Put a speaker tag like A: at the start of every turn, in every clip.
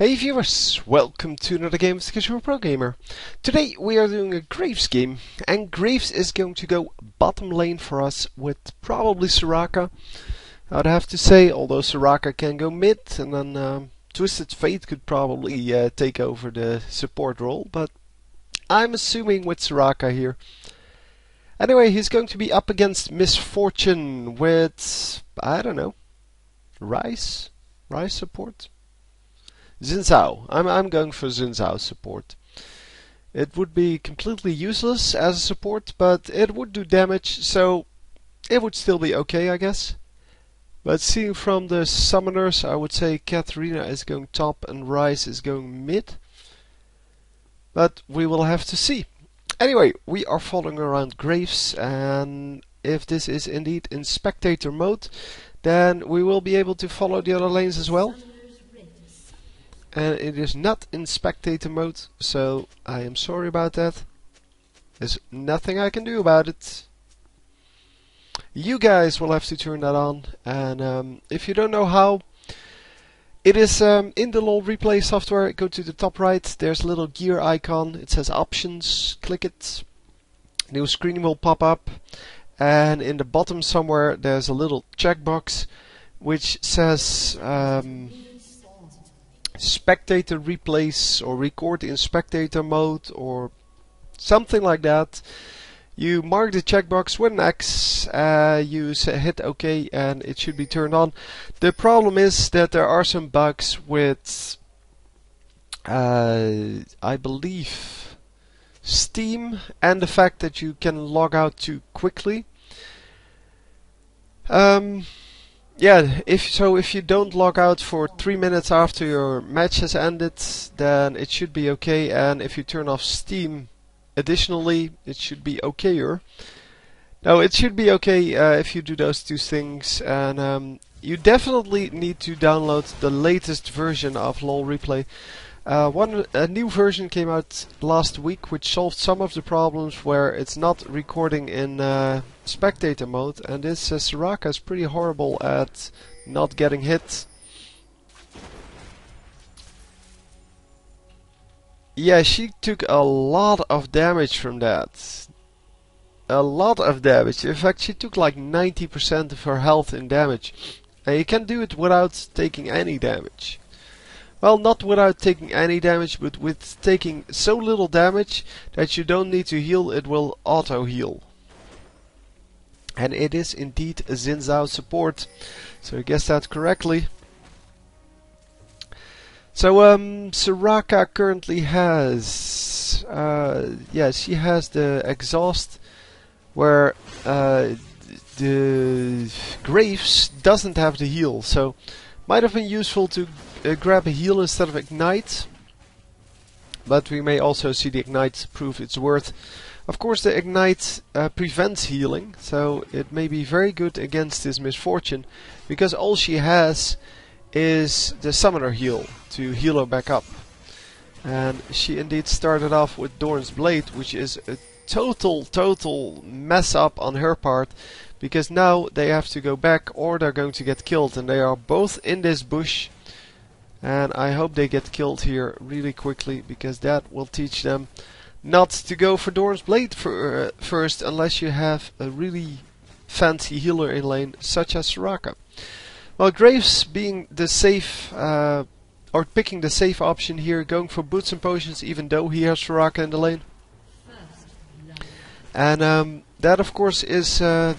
A: Hey viewers, welcome to another game of the Casual Pro Gamer. Today we are doing a Graves game, and Graves is going to go bottom lane for us with probably Soraka. I'd have to say, although Soraka can go mid, and then Twisted Fate could probably take over the support role, but I'm assuming with Soraka here. Anyway, he's going to be up against Misfortune with, I don't know, Rice support? Xin Zhao. I'm going for Xin Zhao support. It would be completely useless as a support, but it would do damage, so it would still be okay, I guess. But seeing from the summoners, I would say Katarina is going top and Rice is going mid. But we will have to see. Anyway, we are following around Graves, and if this is indeed in spectator mode, then we will be able to follow the other lanes as well. And it is not in spectator mode, so I am sorry about that. There's nothing I can do about it. You guys will have to turn that on, and if you don't know how, it is in the LOL replay software. Go to the top right, there's a little gear icon, it says options, click it, new screen will pop up, and in the bottom somewhere there's a little checkbox which says spectator replays or record in spectator mode or something like that. You mark the checkbox with an X, you hit OK, and it should be turned on. The problem is that there are some bugs with I believe Steam, and the fact that you can log out too quickly. Yeah, if you don't log out for 3 minutes after your match has ended, then it should be okay, and if you turn off Steam additionally, it should be okayer. Now, it should be okay if you do those two things, and you definitely need to download the latest version of LOL Replay. A new version came out last week which solved some of the problems where it's not recording in spectator mode, and this Soraka is pretty horrible at not getting hit. Yeah, she took a lot of damage from that. A lot of damage. In fact, she took like 90% of her health in damage. And you can do it without taking any damage. Well, not without taking any damage, but with taking so little damage that you don't need to heal, it will auto-heal. And it is indeed a Xin Zhao support, so I guessed that correctly. So, Soraka currently has, yeah, she has the exhaust, where the Graves doesn't have the heal, so might have been useful to grab a heal instead of ignite, but we may also see the ignite prove its worth. Of course, the ignite prevents healing, so it may be very good against this Misfortune, because all she has is the summoner heal to heal her back up. And she indeed started off with Dorn's Blade, which is a total mess up on her part, because now they have to go back or they're going to get killed, and they are both in this bush. And I hope they get killed here really quickly, because that will teach them not to go for Dorn's Blade first unless you have a really fancy healer in lane, such as Soraka. Well, Graves being the safe, or picking the safe option here, going for boots and potions even though he has Soraka in the lane. And that of course is the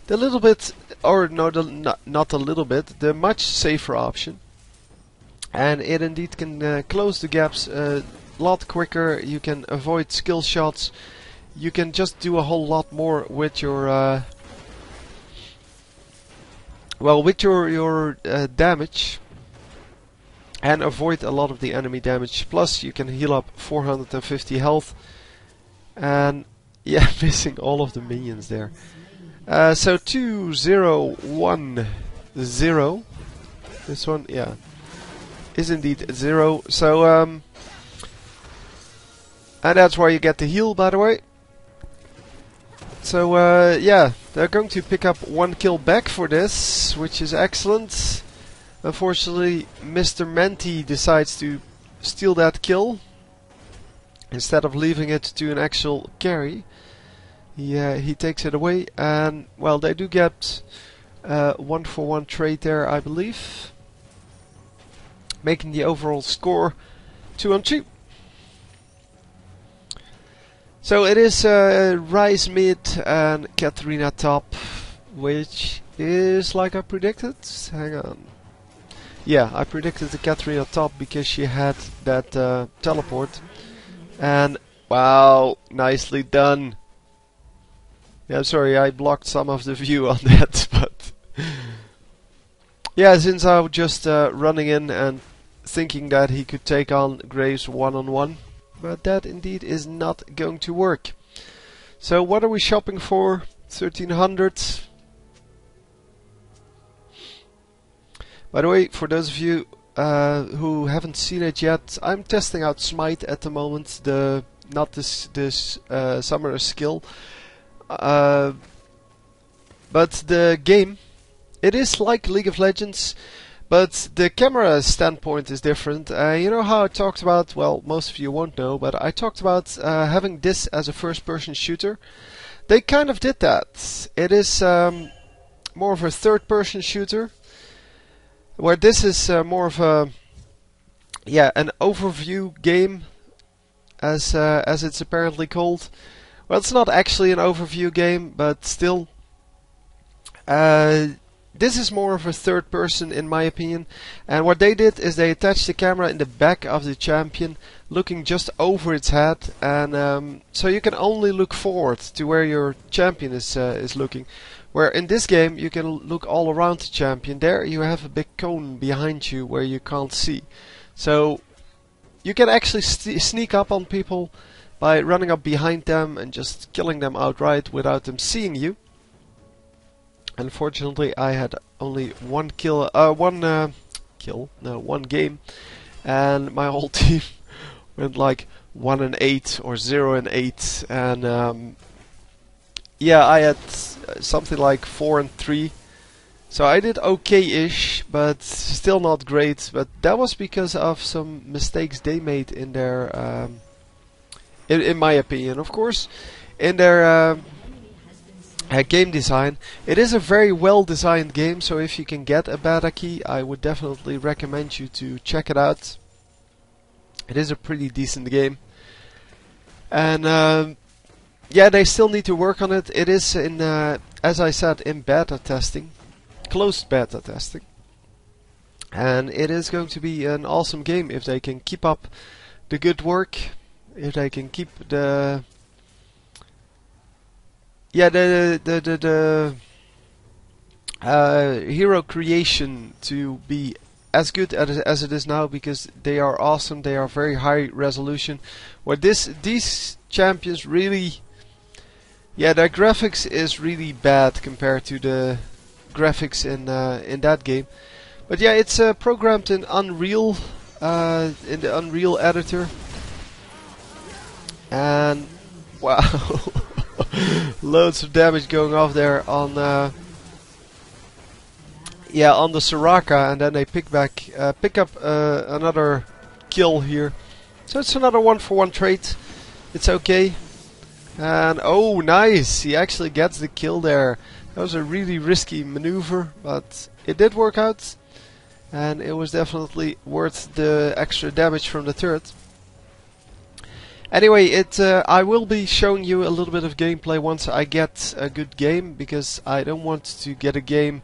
A: little bit, or no, not a little bit, the much safer option. And it indeed can close the gaps a lot quicker. You can avoid skill shots. You can just do a whole lot more with your damage, and avoid a lot of the enemy damage. Plus, you can heal up 450 health, and yeah, missing all of the minions there. So 2, 0, 1, 0. This one, yeah, is indeed 0. So and that's why you get the heal, by the way. So yeah, they're going to pick up 1 kill back for this, which is excellent. Unfortunately, Mr. Menti decides to steal that kill instead of leaving it to an actual carry. He takes it away, and well, they do get 1-for-1 trade there, I believe, making the overall score 2-2. So it is Rise mid and Katarina top, which is like I predicted. Hang on. Yeah, I predicted the Katarina top because she had that teleport. And wow, nicely done. Yeah, sorry, I blocked some of the view on that, but yeah, since I was just running in and thinking that he could take on Graves one-on-one, but that indeed is not going to work. So what are we shopping for? 1300. By the way, for those of you who haven't seen it yet, I'm testing out Smite at the moment. Not this summoner skill, but the game. It is like League of Legends, but the camera standpoint is different. You know how I talked about, well, most of you won't know, but I talked about having this as a first-person shooter. They kind of did that. It is more of a third-person shooter, where this is more of a, yeah, an overview game, as it's apparently called. Well, it's not actually an overview game, but still. This is more of a third person in my opinion, and what they did is they attached the camera in the back of the champion, looking just over its head, and so you can only look forward to where your champion is looking. Where in this game you can look all around the champion. There you have a big cone behind you where you can't see. So you can actually sneak up on people by running up behind them and just killing them outright without them seeing you. Unfortunately, I had only one game, and my whole team went like 1-8 or 0-8, and yeah, I had something like 4-3. So I did okay-ish, but still not great. But that was because of some mistakes they made in their, in my opinion, of course, in their game design. It is a very well designed game, so if you can get a beta key, I would definitely recommend you to check it out. It is a pretty decent game, and yeah, they still need to work on it. It is in, as I said, in beta testing, closed beta testing, and it is going to be an awesome game if they can keep up the good work, if they can keep the hero creation to be as good as it is now, because they are awesome. They are very high resolution. Where these champions really, yeah, their graphics is really bad compared to the graphics in that game. But yeah, it's programmed in Unreal, in the Unreal editor, and wow. Loads of damage going off there on on the Soraka, and then they pick up another kill here. So it's another 1-for-1 trade. It's okay. And oh, nice! He actually gets the kill there. That was a really risky maneuver, but it did work out, and it was definitely worth the extra damage from the turret. Anyway, I will be showing you a little bit of gameplay once I get a good game, because I don't want to get a game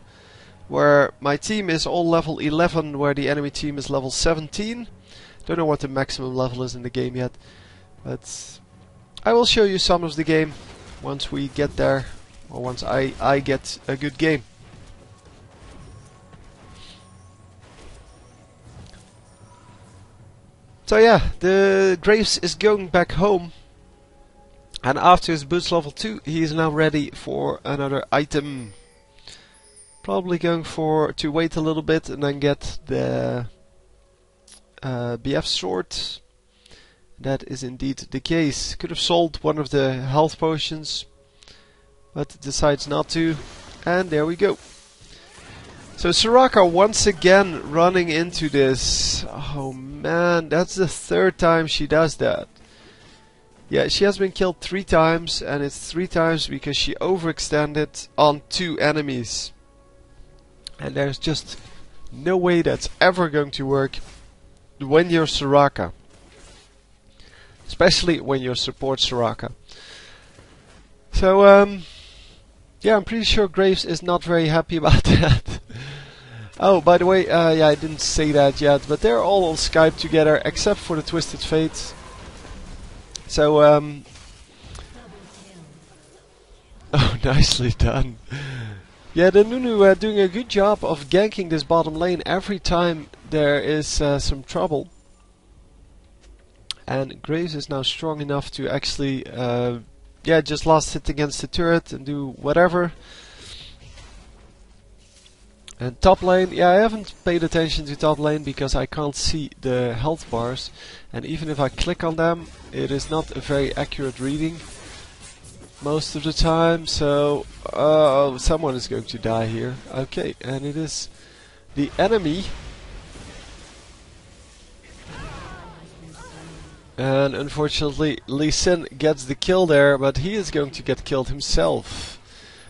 A: where my team is all level 11, where the enemy team is level 17. Don't know what the maximum level is in the game yet, but I will show you some of the game once we get there, or once I get a good game. So yeah, the Graves is going back home, and after his boots level 2, he is now ready for another item. Probably going to wait a little bit and then get the BF sword. That is indeed the case. Could have sold one of the health potions, but decides not to, and there we go. So Soraka once again running into this. Oh man, that's the third time she does that. Yeah, she has been killed 3 times, and it's 3 times because she overextended on 2 enemies. And there's just no way that's ever going to work when you're Soraka. Especially when you're support Soraka. So, yeah, I'm pretty sure Graves is not very happy about that. Oh, by the way, yeah, I didn't say that yet, but they're all on Skype together, except for the Twisted Fate. So, oh, nicely done. Yeah, the Nunu doing a good job of ganking this bottom lane every time there is some trouble. And Graves is now strong enough to actually, yeah, just last hit against the turret and do whatever. And top lane, yeah, I haven't paid attention to top lane because I can't see the health bars. And even if I click on them, it is not a very accurate reading most of the time. So, oh, someone is going to die here. Okay, and it is the enemy. And unfortunately, Lee Sin gets the kill there, but he is going to get killed himself.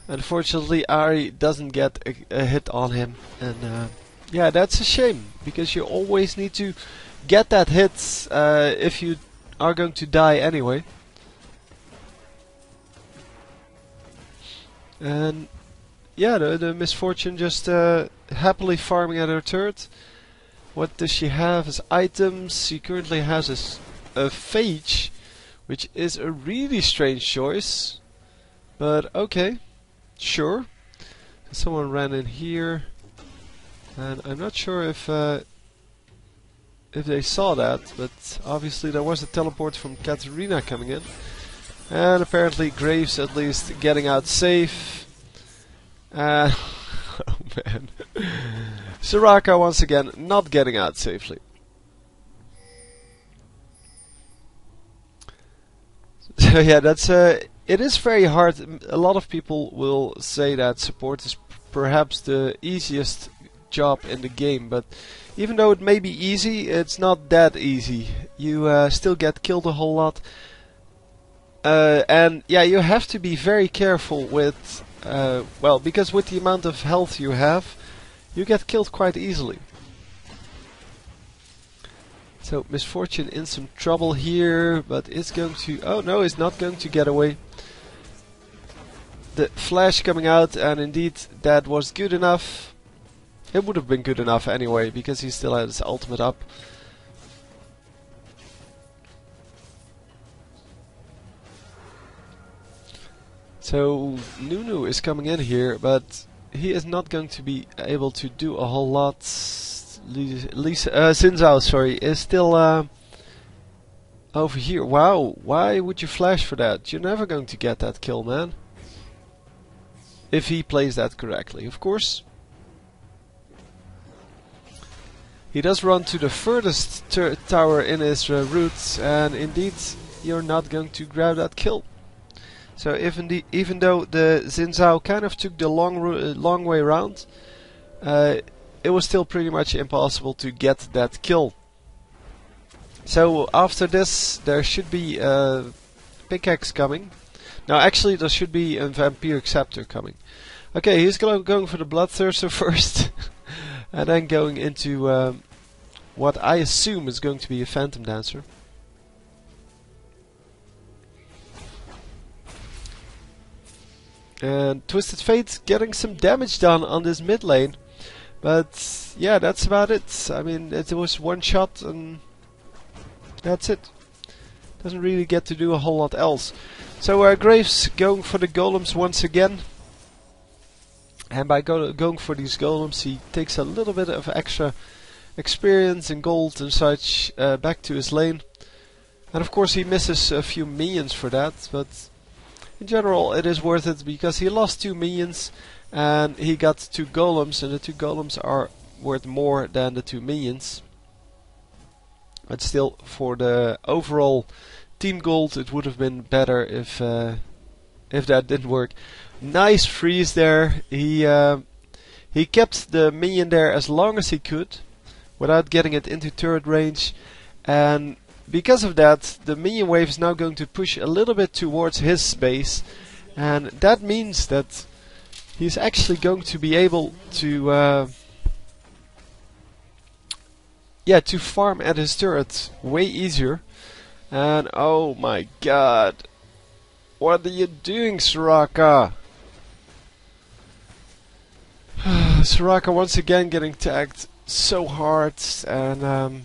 A: Unfortunately, Ari doesn't get a hit on him, and yeah, that's a shame because you always need to get that hit if you are going to die anyway. And yeah, the Misfortune just happily farming at her turret. What does she have as items? She currently has a Phage, which is a really strange choice, but okay. Sure. Someone ran in here, and I'm not sure if they saw that, but obviously there was a teleport from Katarina coming in, and apparently Graves at least getting out safe. Oh man, Soraka once again not getting out safely. So yeah, that's it is very hard. A lot of people will say that support is perhaps the easiest job in the game, but even though it may be easy, it's not that easy. You still get killed a whole lot, and yeah, you have to be very careful with, well, because with the amount of health you have, you get killed quite easily. So Misfortune in some trouble here, but it's going to... Oh no, it's not going to get away. The flash coming out, and indeed that was good enough. It would have been good enough anyway, because he still had his ultimate up. So Nunu is coming in here, but he is not going to be able to do a whole lot. Xin Zhao, sorry, is still over here. Wow, why would you flash for that? You're never going to get that kill, man. If he plays that correctly, of course. He does run to the furthest tower in his route, and indeed, you're not going to grab that kill. So even though the Xin Zhao kind of took the long way round, it was still pretty much impossible to get that kill. So after this, there should be a pickaxe coming. Now actually there should be a vampiric scepter coming. Okay, he's going for the bloodthirster first, and then going into what I assume is going to be a phantom dancer. And Twisted Fate getting some damage done on this mid lane. But yeah, that's about it. I mean, it was one shot and that's it. Doesn't really get to do a whole lot else. So Graves going for the golems once again. And by going for these golems, he takes a little bit of extra experience and gold and such back to his lane. And of course he misses a few minions for that, but in general it is worth it because he lost 2 minions. And he got 2 golems, and the 2 golems are worth more than the 2 minions. But still, for the overall team gold, it would have been better if that didn't work. Nice freeze there. He He kept the minion there as long as he could without getting it into turret range, and because of that the minion wave is now going to push a little bit towards his base, and that means that he's actually going to be able to to farm at his turret way easier. And oh my god, what are you doing, Soraka? Soraka once again getting tagged so hard, and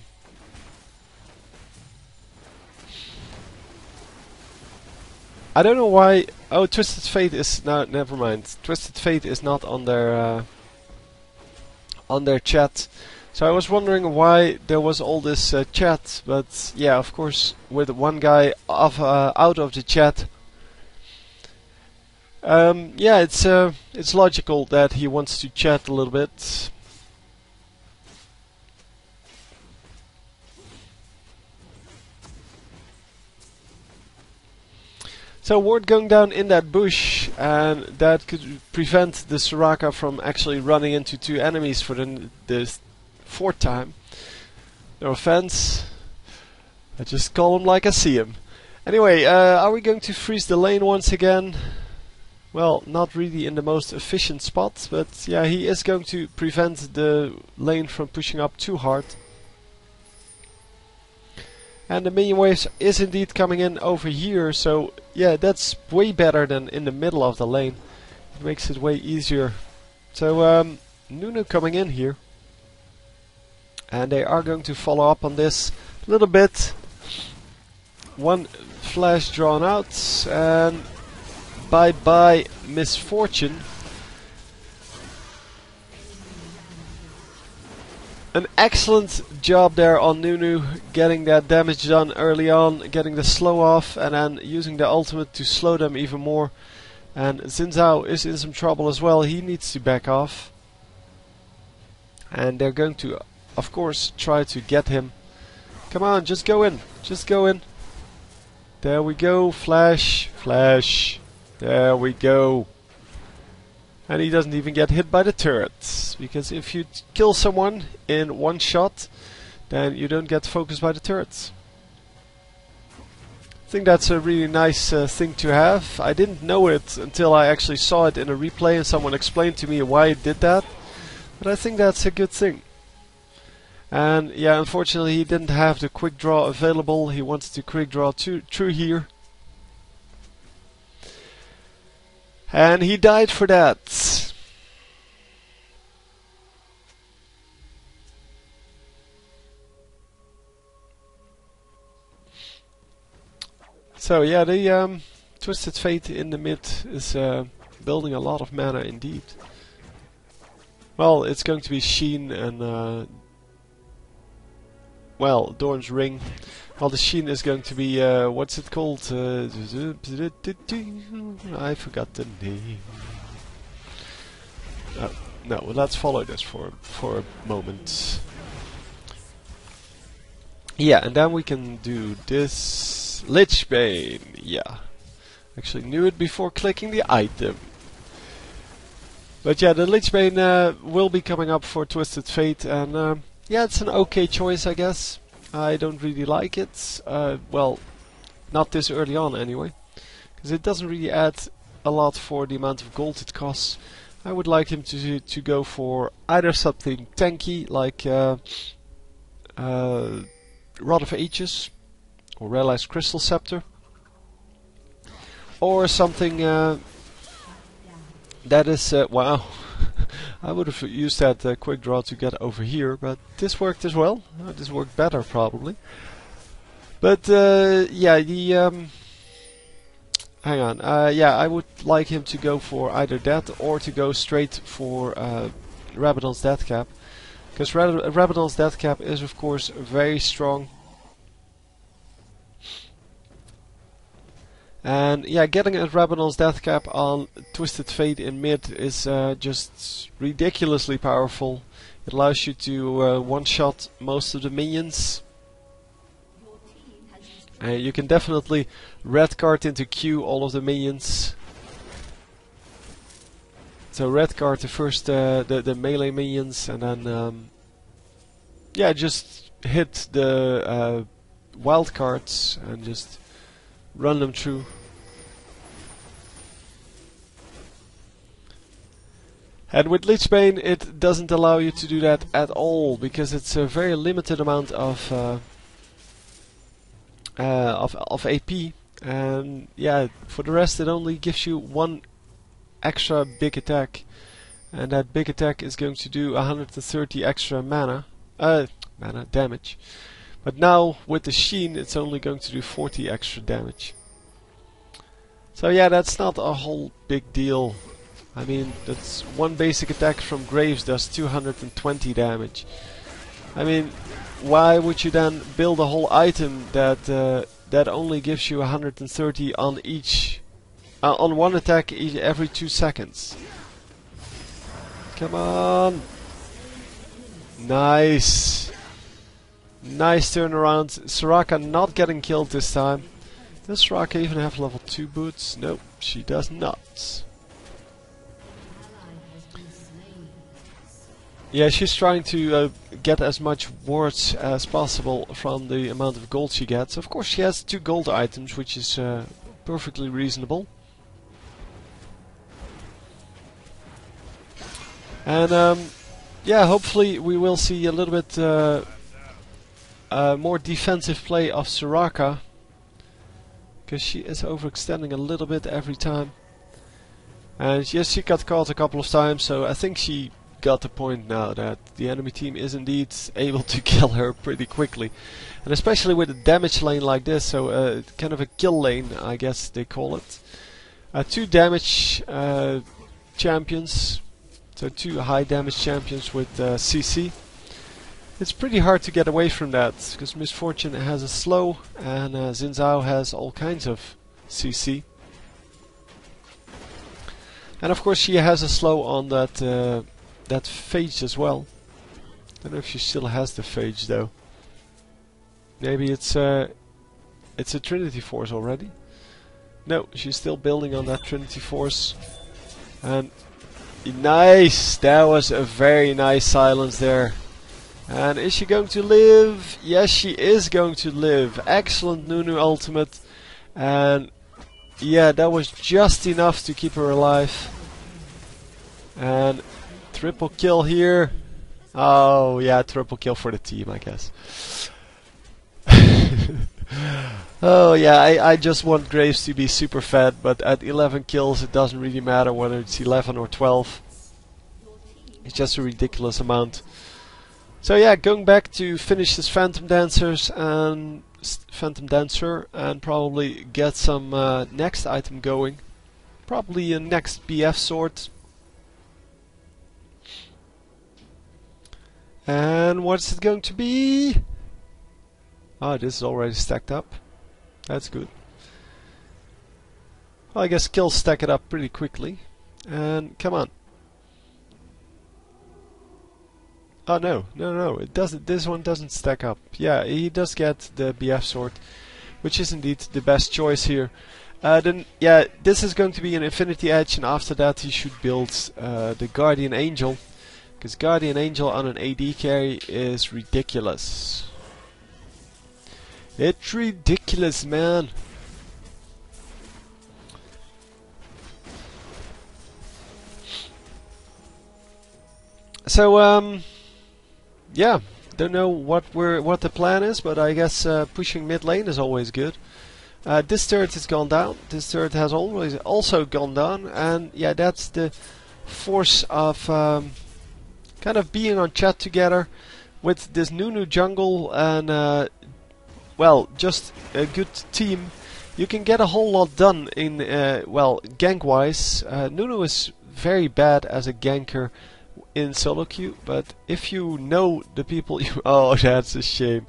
A: I don't know why. Oh, Twisted Fate is no, never mind. Twisted Fate is not on their chat, so I was wondering why there was all this chat. But yeah, of course, with one guy out of the chat, yeah, it's logical that he wants to chat a little bit. So ward going down in that bush, and that could prevent the Soraka from actually running into two enemies for the fourth time. No offense, I just call him like I see him. Anyway, are we going to freeze the lane once again? Well, not really in the most efficient spot, but yeah, he is going to prevent the lane from pushing up too hard. And the minion waves is indeed coming in over here, so yeah, that's way better than in the middle of the lane. It makes it way easier. So Nunu coming in here, and they are going to follow up on this a little bit. One flash drawn out, and bye bye misfortune. An excellent job there on Nunu, getting that damage done early on, getting the slow off, and then using the ultimate to slow them even more. And Xin Zhao is in some trouble as well. He needs to back off, and they're going to, of course, try to get him. Come on, just go in, just go in. There we go, flash, flash. There we go. And he doesn't even get hit by the turret, because if you kill someone in one shot, then you don't get focused by the turrets. I think that's a really nice thing to have. I didn't know it until I actually saw it in a replay and someone explained to me why it did that. But I think that's a good thing. And yeah, unfortunately he didn't have the quick draw available. He wanted to quick draw through here. And he died for that. So yeah, the Twisted Fate in the mid is building a lot of mana indeed. Well, it's going to be Sheen and well, Dorn's Ring. Well, the Sheen is going to be what's it called? I forgot the name. No, well, let's follow this for a moment. Yeah, and then we can do this Lichbane. Yeah, actually knew it before clicking the item. But yeah, the Lichbane will be coming up for Twisted Fate, and yeah, it's an okay choice, I guess. I don't really like it. Well, not this early on anyway, because it doesn't really add a lot for the amount of gold it costs. I would like him to go for either something tanky like Rod of Ages or Realized Crystal Scepter, or something that is wow. I would have used that quick draw to get over here, but this worked as well. This worked better probably. But yeah, the hang on. Yeah, I would like him to go for either that or to go straight for Rabadon's Death Cap, because Rabadon's Death Cap is of course very strong. And yeah, getting a Rabadon's Death Cap on Twisted Fate in mid is just ridiculously powerful. It allows you to one-shot most of the minions. You can definitely red card into Q all of the minions. So red guard the first the melee minions, and then yeah, just hit the wild cards and just run them through. And with Lichbane it doesn't allow you to do that at all, because it's a very limited amount of AP, and yeah, for the rest it only gives you one extra big attack, and that big attack is going to do 130 extra mana damage. But now with the Sheen it's only going to do 40 extra damage. So yeah, that's not a whole big deal. I mean, that's one basic attack from Graves does 220 damage. I mean, why would you then build a whole item that that only gives you 130 on each on one attack every 2 seconds? Come on! Nice! Nice turnaround. Soraka not getting killed this time. Does Soraka even have level 2 boots? Nope, she does not. Yeah, she's trying to get as much wards as possible from the amount of gold she gets. Of course, she has 2 gold items, which is perfectly reasonable. And yeah, hopefully we will see a little bit more defensive play of Soraka, because she is overextending a little bit every time. And yes, she got caught a couple of times, so I think she got the point now that the enemy team is indeed able to kill her pretty quickly, and especially with a damage lane like this, so kind of a kill lane, I guess they call it. 2 damage champions, so 2 high damage champions with CC. It's pretty hard to get away from that, because Miss Fortune has a slow and Xin Zhao has all kinds of CC. And of course she has a slow on that that phage as well. Don't know if she still has the phage though. Maybe it's a Trinity Force already. No, she's still building on that Trinity Force. And nice! That was a very nice silence there. And is she going to live? Yes, she is going to live. Excellent Nunu ultimate. And yeah, that was just enough to keep her alive. And triple kill here. Oh yeah, triple kill for the team, I guess. Oh yeah, I just want Graves to be super fat, but at 11 kills it doesn't really matter whether it's 11 or 12. It's just a ridiculous amount. So yeah, going back to finish this Phantom Dancer and probably get some next item going. Probably a next BF sword. And what's it going to be? Oh, this is already stacked up. That's good. Well, I guess kills stack it up pretty quickly. And come on. Oh no, it doesn't. This one doesn't stack up. Yeah, he does get the BF sword, which is indeed the best choice here. Then yeah, this is going to be an Infinity Edge, and after that he should build the Guardian Angel. Because Guardian Angel on an AD carry is ridiculous. It's ridiculous, man. So yeah, don't know what the plan is, but I guess pushing mid lane is always good. This turret has gone down. This turret has always also gone down, and yeah, that's the force of kind of being on chat together with this Nunu jungle and well, just a good team. You can get a whole lot done in well, gank wise. Nunu is very bad as a ganker in solo queue, but if you know the people you oh, that's a shame.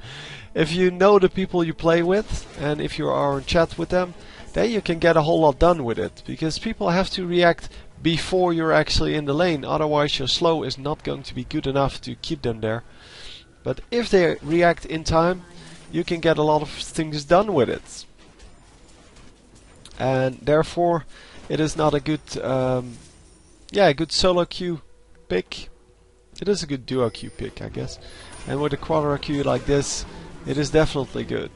A: If you know the people you play with, and if you are in chat with them, then you can get a whole lot done with it, because people have to react before you're actually in the lane, otherwise your slow is not going to be good enough to keep them there. But if they react in time, you can get a lot of things done with it. And therefore it is not a good yeah, a good solo queue pick. It is a good duo queue pick, I guess. And with a quadra queue like this, it is definitely good.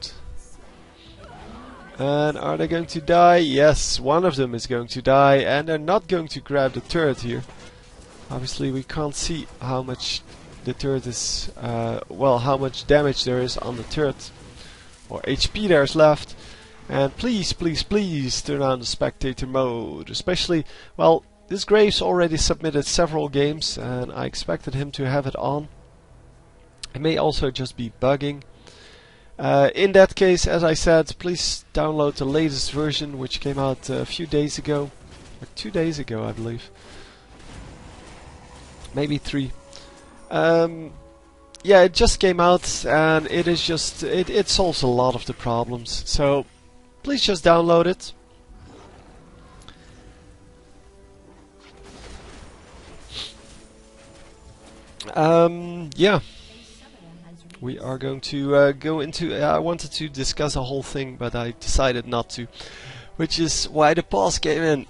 A: And are they going to die? Yes, one of them is going to die, and they're not going to grab the turret here. Obviously we can't see how much the turret is, well, how much damage there is on the turret, or HP there's left. And please, please, please turn on the spectator mode. Especially, well, this Graves already submitted several games, and I expected him to have it on. It may also just be bugging. In that case, as I said, please download the latest version, which came out a few days ago, or 2 days ago, I believe. Maybe 3. Yeah, it just came out, and it is just it solves a lot of the problems. So please just download it. Yeah, we are going to go into. I wanted to discuss a whole thing, but I decided not to, which is why the pause came in.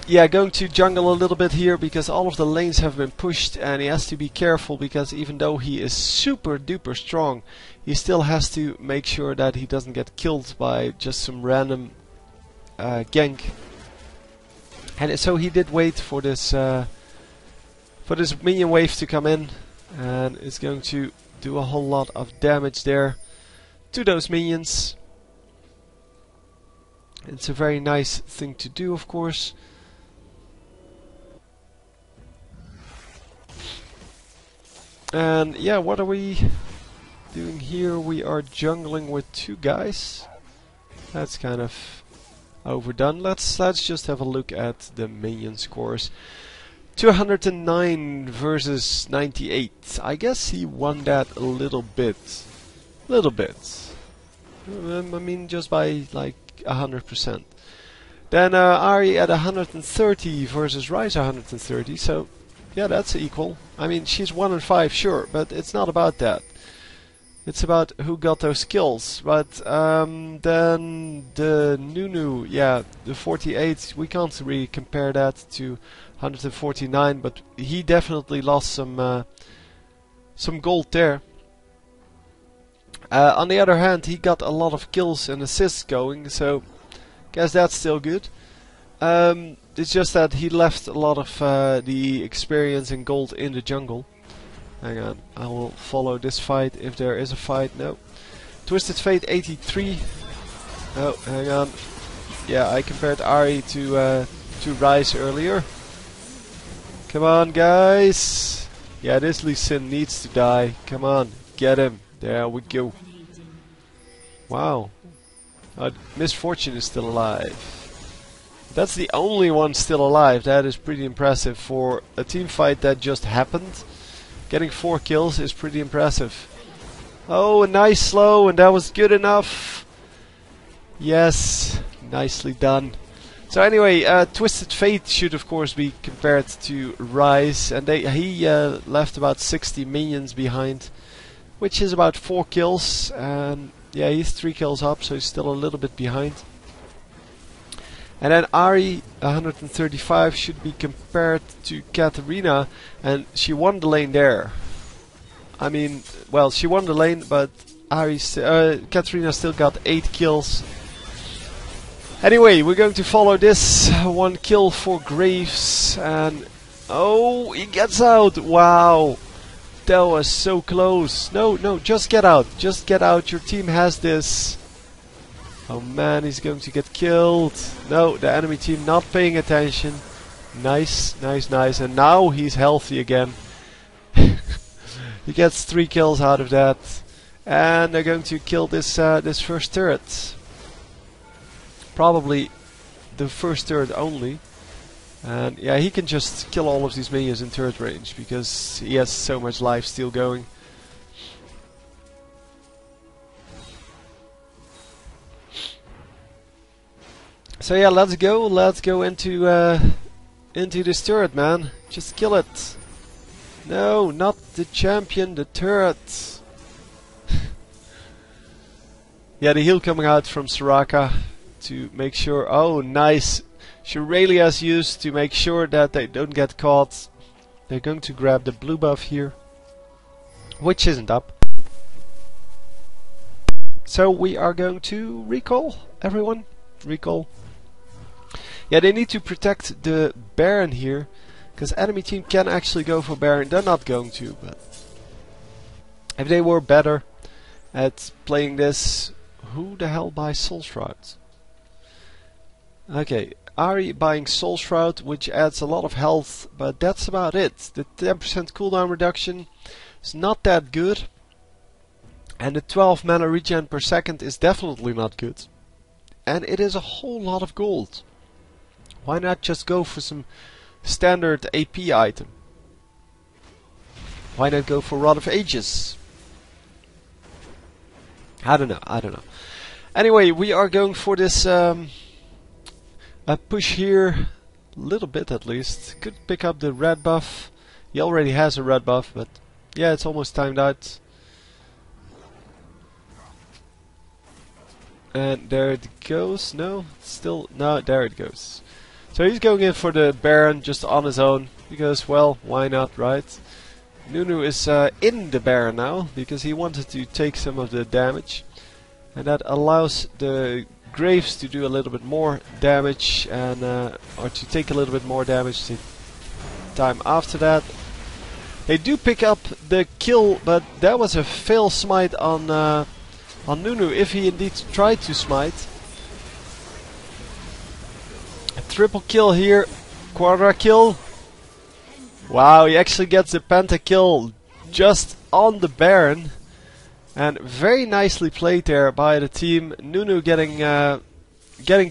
A: Yeah, going to jungle a little bit here because all of the lanes have been pushed, and he has to be careful because even though he is super duper strong, he still has to make sure that he doesn't get killed by just some random gank. And so he did wait for this minion wave to come in, and it's going to do a whole lot of damage there to those minions. It's a very nice thing to do, of course. And yeah, what are we doing here? We are jungling with 2 guys. That's kind of overdone. Let's just have a look at the minion scores. 209 versus 98. I guess he won that a little bit. Little bit. I mean, just by like 100%. Then Ari at 130 versus Rise 130. So yeah, that's equal. I mean, she's 1 and 5, sure, but it's not about that. It's about who got those kills. But then the Nunu, yeah, the 48, we can't really compare that to 149, but he definitely lost some gold there. On the other hand, he got a lot of kills and assists going, so guess that's still good. It's just that he left a lot of the experience and gold in the jungle. Hang on, I will follow this fight if there is a fight. No. Twisted Fate 83. Oh, hang on. Yeah, I compared Ari to Rise earlier. Come on, guys. Yeah, this Lee Sin needs to die. Come on, get him. There we go. Wow. Misfortune is still alive. That's the only one still alive. That is pretty impressive for a team fight that just happened. Getting 4 kills is pretty impressive. Oh, a nice slow, and that was good enough. Yes, nicely done. So anyway, Twisted Fate should of course be compared to Rise, and he left about 60 minions behind, which is about 4 kills. And yeah, he's 3 kills up, so he's still a little bit behind. And then Ari, 135, should be compared to Katarina, and she won the lane there. I mean, well, she won the lane, but Katarina still got 8 kills. Anyway, we're going to follow this 1 kill for Graves, and oh, he gets out! Wow, that was so close. No, just get out, just get out. Your team has this. Oh man, he's going to get killed. No, the enemy team not paying attention. Nice, nice, nice. And now he's healthy again. He gets 3 kills out of that. And they're going to kill this this first turret. Probably the first turret only. And yeah, he can just kill all of these minions in turret range because he has so much life still going. So yeah, let's go into this turret, man. Just kill it. No, not the champion, the turret. Yeah, the heal coming out from Soraka to make sure. Oh, nice. Shuralia's used to make sure that they don't get caught. They're going to grab the blue buff here, which isn't up. So we are going to recall, everyone. Recall. Yeah, they need to protect the Baron here, because enemy team can actually go for Baron. They're not going to, but if they were better at playing this, who the hell buys Soul Shrouds? Okay, Ari buying Soul Shroud, which adds a lot of health, but that's about it. The 10% cooldown reduction is not that good, and the 12 mana regen per second is definitely not good. And it is a whole lot of gold. Why not just go for some standard AP item? Why not go for Rod of Ages? I don't know. Anyway, we are going for this a push here, a little bit at least. Could pick up the red buff. He already has a red buff, but yeah, it's almost timed out. And there it goes. No, still no. There it goes. So he's going in for the Baron just on his own because, well, why not, right? Nunu is in the Baron now because he wanted to take some of the damage, and that allows the Graves to do a little bit more damage and or to take a little bit more damage the time after that. They do pick up the kill, but that was a fail smite on Nunu if he indeed tried to smite. A triple kill here, quadra kill. Wow, he actually gets the pentakill just on the Baron, and very nicely played there by the team. Nunu getting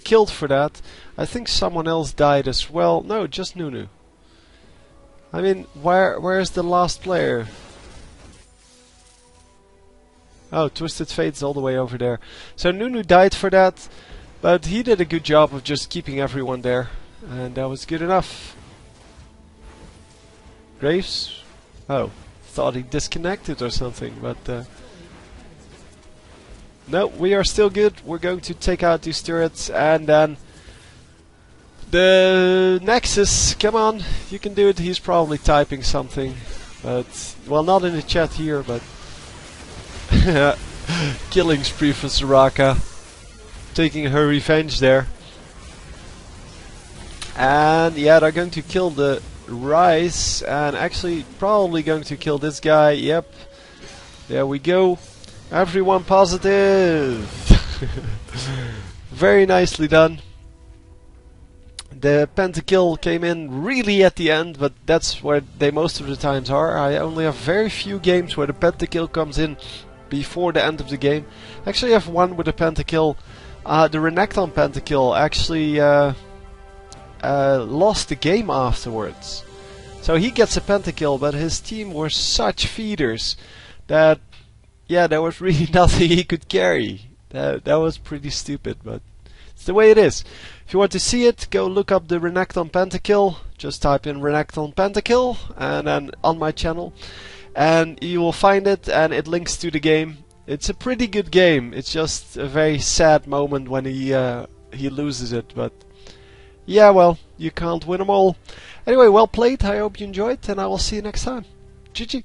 A: killed for that. I think someone else died as well. No, just Nunu. I mean, where's the last player? Oh, Twisted Fate's all the way over there. So Nunu died for that, but he did a good job of just keeping everyone there, and that was good enough. Graves? Oh, thought he disconnected or something, but no, we are still good. We're going to take out these turrets, and then the Nexus, come on, you can do it. He's probably typing something, but, well, not in the chat here, but killing spree for Soraka, taking her revenge there. And yeah, they're going to kill the Rise, and actually probably going to kill this guy. Yep, there we go. Everyone positive. Very nicely done. The pentakill came in really at the end, but that's where they most of the times are. I only have very few games where the pentakill comes in before the end of the game. Actually, I have one with a pentakill. The Renekton pentakill actually lost the game afterwards. So he gets a pentakill, but his team were such feeders that, yeah, there was really nothing he could carry. That was pretty stupid, but it's the way it is. If you want to see it, go look up the Renekton pentakill. Just type in Renekton pentakill and then on my channel, and you will find it, and it links to the game. It's a pretty good game. It's just a very sad moment when he loses it, but yeah, well, you can't win them all. Anyway, well played. I hope you enjoyed, and I will see you next time. GG.